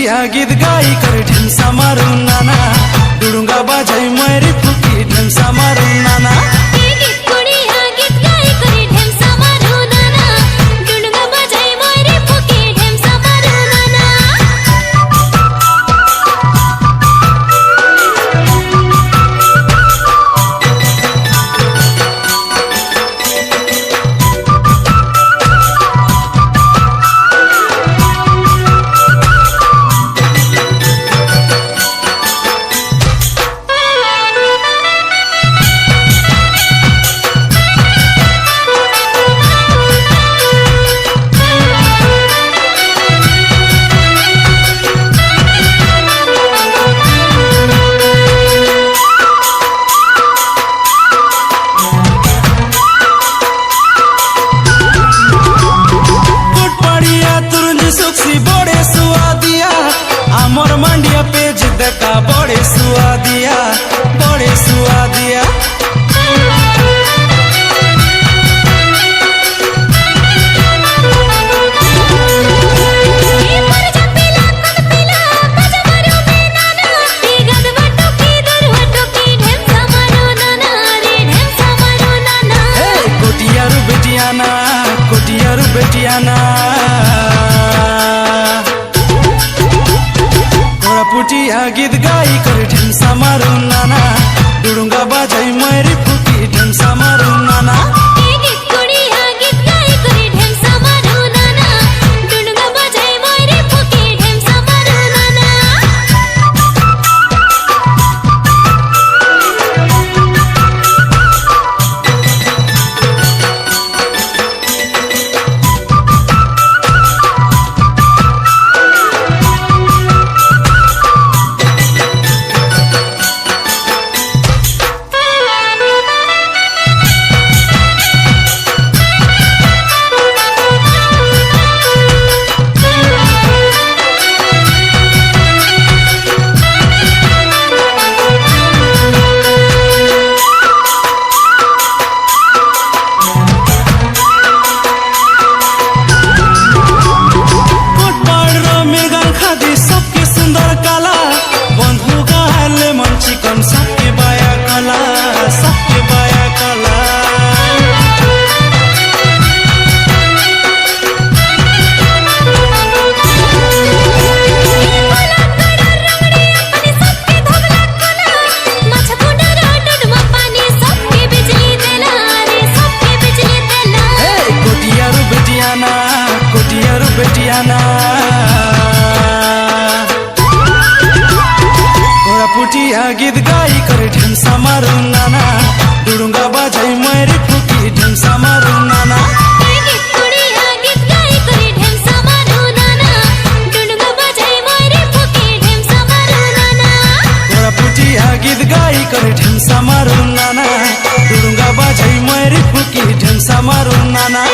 पुटिया गीत गाई कर ढेमसा मारू नाना डुडुंगा बाजाई मैरी फुकी ढेमसा मारू नाना आमर मंडिया पेज देखा बड़े सुआदिया बड़े सुआदिया कोटियारू बेटियाना कोटियारू बेटियाना पुटिया गीत गाई कर ढेमसा मारू नाना डुडुंगा बाजाई मैरी फुकी ढेमसा मारू नाना बेटियाना पुटिया गीत गाई कर ढेमसा मारू नाना डुडुंगा बाजाई मैरी फुकी ढेमसा मारू नाना पुटिया गीत गाई कर ढेमसा मारू नाना डुडुंगा बाजाई मैरी फुकी ढेमसा मारू नाना